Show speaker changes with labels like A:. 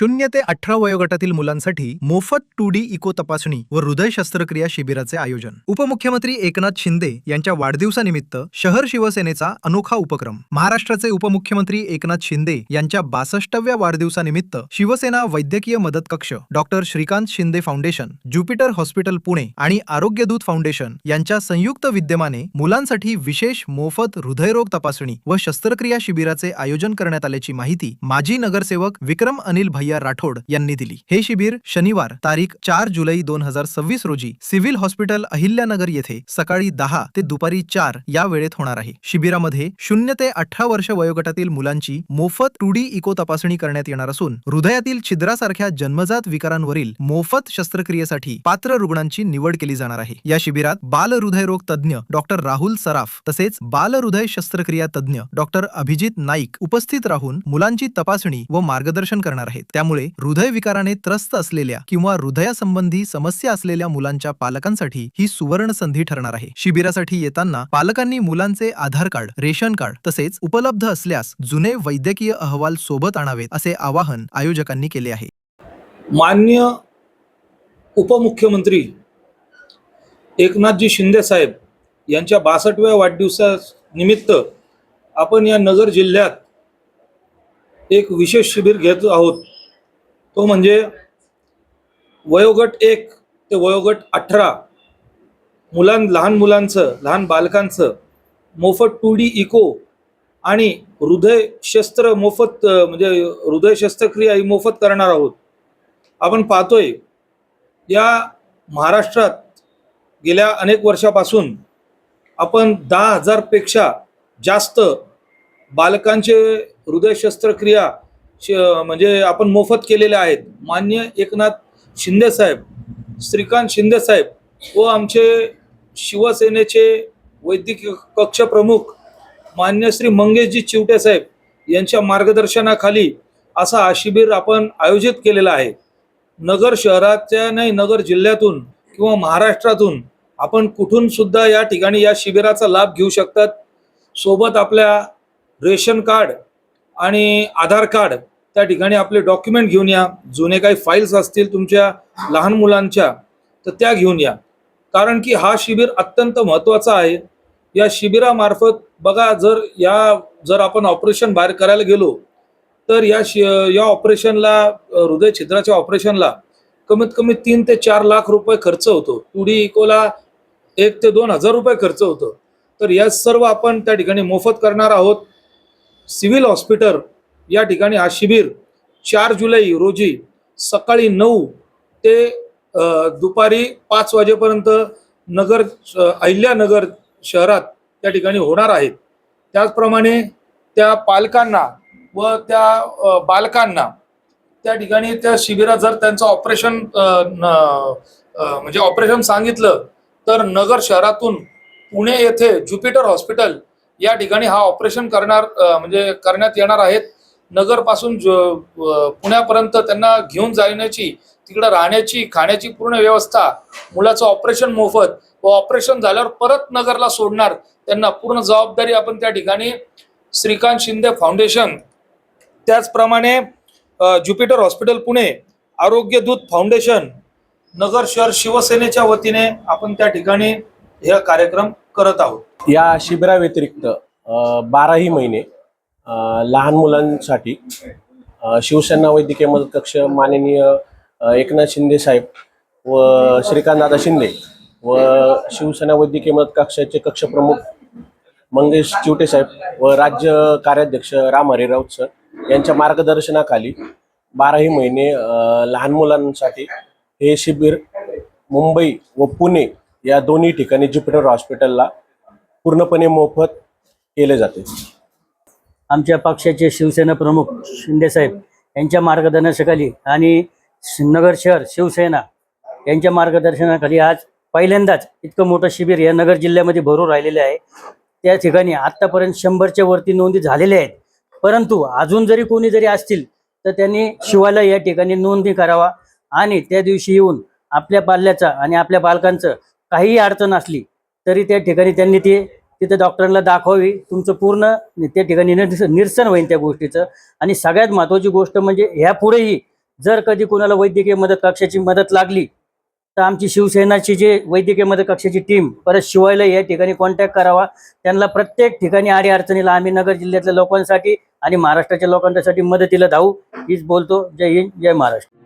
A: 0 ते 18 वयोगटातील मुलांसाठी मोफत 2D इको तपासणी व हृदय शस्त्रक्रिया शिबिराचे आयोजन. उपमुख्यमंत्री एकनाथ शिंदे यांच्या वाढदिवसानिमित्त शहर शिवसेनेचा अनोखा उपक्रम. महाराष्ट्राचे उपमुख्यमंत्री एकनाथ शिंदे यांच्या 62व्या वाढदिवसानिमित्त शिवसेना वैद्यकीय मदत कक्ष, doctor Shrikant Shinde foundation, Jupiter hospital Pune आणि आरोग्यदूत फाउंडेशन यांच्या संयुक्त विद्यमाने मुलांसाठी विशेष मोफत हृदयरोग तपासणी व शस्त्रक्रिया शिबिराचे आयोजन करण्यात आल्याची माहिती माजी नगरसेवक विक्रम अनिल भैया राठोड यांनी दिली. हे शिबिर शनिवार तारीख 4 जुलै 2026 रोजी सिव्हिल हॉस्पिटल अहिल्यानगर येथे सकाळी 10 ते दुपारी 4 या वेळेत होणार आहे. शिबिरामध्ये 0 ते 18 वर्ष वयोगटातील मुलांची मोफत 2D इको तपासणी करण्यात येणार असून हृदयातील छिद्रासारख्या जन्मजात विकारांवरील मोफत शस्त्रक्रियेसाठी पात्र रुग्णांची निवड केली जाणार आहे. या शिबिरात बाल हृदयरोग तज्ञ डॉक्टर राहुल सराफ तसेच बाल हृदय शस्त्रक्रिया तज्ञ डॉक्टर अभिजित नाईक उपस्थित राहून मुलांची तपासणी व मार्गदर्शन करणार आहेत. त्यामुळे हृदय विकाराने त्रस्त असलेल्या किंवा हृदयासंबंधी समस्या असलेल्या मुलांच्या पालकांसाठी ही सुवर्ण संधी ठरणार आहे. शिबिरासाठी येताना पालकांनी मुलांचे आधार कार्ड, रेशन कार्ड तसेच उपलब्ध असल्यास जुने वैद्यकीय अहवाल सोबत आणावेत असे आवाहन आयोजकांनी केले आहे.
B: माननीय उपमुख्यमंत्री एकनाथजी शिंदे साहेब यांच्या 62व्या वाढदिवसानिमित्त आपण या नगर जिल्ह्यात एक विशेष शिबिर घेत आहोत. तो म्हणजे वयोगट 1 ते वयोगट 18 लहान मुलांचं, लहान बालकांचं मोफत 2D इको आणि हृदय शस्त्र मोफत म्हणजे हृदय शस्त्रक्रिया ही मोफत करणार आहोत. आपण पाहतोय या महाराष्ट्रात गेल्या अनेक वर्षापासून आपण 10,000 पेक्षा जास्त बालकांचे हृदय शस्त्रक्रिया म्हणजे आपण मोफत केलेल्या आहेत. माननीय एकनाथ शिंदे साहेब, श्रीकांत शिंदे साहेब व आमचे शिवसेनेचे वैद्यकीय कक्ष प्रमुख मान्य श्री मंगेशजी चिवटे साहेब यांच्या मार्गदर्शनाखाली असा हा शिबिर आपण आयोजित केलेला आहे. नगर शहराच्या नाही, नगर जिल्ह्यातून किंवा महाराष्ट्रातून आपण कुठून सुद्धा या ठिकाणी या शिबिराचा लाभ घेऊ शकतात. सोबत आपल्या रेशन कार्ड आणि आधार कार्ड, त्या ठिकाणी आपले डॉक्युमेंट घेऊन या. जुने काही फाईल्स असतील तुमच्या लहान मुलांच्या तर त्या घेऊन या, कारण की हा शिबिर अत्यंत महत्त्वाचा आहे. या शिबिरामार्फत बघा, जर आपण ऑपरेशन बाहेर करायला गेलो तर या ऑपरेशनला, हृदय छिद्राच्या ऑपरेशनला कमीत कमी 3 ते 4 लाख रुपये खर्च होतो. 2D इकोला 1 ते 2 हजार रुपये खर्च होतो. तर या सर्व आपण त्या ठिकाणी मोफत करणार आहोत. सिव्हिल हॉस्पिटल या ठिकाणी हा शिबिर 4 जुलै रोजी सकाळी 9 ते दुपारी 5 वाजेपर्यंत अहिल्यानगर शहरात त्या ठिकाणी होणार आहेत. त्याचप्रमाणे त्या पालकांना व त्या बालकांना त्या ठिकाणी त्या शिबिरात जर त्यांचं ऑपरेशन म्हणजे ऑपरेशन सांगितलं तर नगर शहरातून पुणे येथे ज्युपिटर हॉस्पिटल या ठिकाणी हा ऑपरेशन करण्यात येणार आहेत. नगरपासून पुण्यापर्यंत त्यांना घेऊन जाण्याची, तिकडे राहण्याची, खाण्याची पूर्ण व्यवस्था, मुलाचं ऑपरेशन मोफत व ऑपरेशन झाल्यावर परत नगरला सोडणार, त्यांना पूर्ण जबाबदारी आपण त्या ठिकाणी श्रीकांत शिंदे फाउंडेशन, त्याचप्रमाणे ज्युपिटर हॉस्पिटल पुणे, आरोग्यदूत फाउंडेशन, नगर शहर शिवसेनेच्या वतीने आपण त्या ठिकाणी हा कार्यक्रम करत आहोत.
C: या शिबिराव्यतिरिक्त 12ही महिने लहान मुलांसाठी शिवसेना वैद्यकीय मदत कक्ष माननीय एकनाथ शिंदे साहेब व श्रीकांतदादा शिंदे व शिवसेना वैद्यकीय मदत कक्षाचे कक्ष प्रमुख मंगेश चिवटे साहेब व राज्य कार्याध्यक्ष राम हरी राऊत सर यांच्या मार्गदर्शनाखाली 12ही महिने लहान मुलांसाठी हे शिबिर मुंबई व पुणे या दोन्ही ठिकाणी ज्युपिटर हॉस्पिटलला पूर्णपणे मोफत केले जाते.
D: आमच्या पक्षाचे शिवसेना प्रमुख शिंदेसाहेब यांच्या मार्गदर्शनाखाली आणि नगर शहर शिवसेना यांच्या मार्गदर्शनाखाली आज पहिल्यांदाच इतकं मोठं शिबिर या नगर जिल्ह्यामध्ये भरून राहिलेले आहे. त्या ठिकाणी आत्तापर्यंत 100च्या वरती नोंदी झालेल्या आहेत. परंतु अजून जरी कोणी जरी असतील तर त्यांनी शिवालय या ठिकाणी नोंदणी करावा आणि त्या दिवशी येऊन आपल्या पाल्याचा आणि आपल्या बालकांचं काहीही अडचण असली तरी त्या ठिकाणी त्यांनी तिथे डॉक्टरांना दाखवावी. तुमचं पूर्ण त्या ठिकाणी निरसन होईल त्या गोष्टीचं. आणि सगळ्यात महत्त्वाची गोष्ट म्हणजे ह्यापुढेही जर कधी कोणाला वैद्यकीय मदत कक्षाची मदत लागली तर आमची शिवसेनाची जे वैद्यकीय मदत कक्षाची टीम परत शिवायला या ठिकाणी कॉन्टॅक्ट करावा. त्यांना प्रत्येक ठिकाणी अडीअडचणीला आम्ही नगर जिल्ह्यातल्या लोकांसाठी आणि महाराष्ट्राच्या लोकांसाठी मदतीला धावू हीच बोलतो. जय हिंद, जय महाराष्ट्र.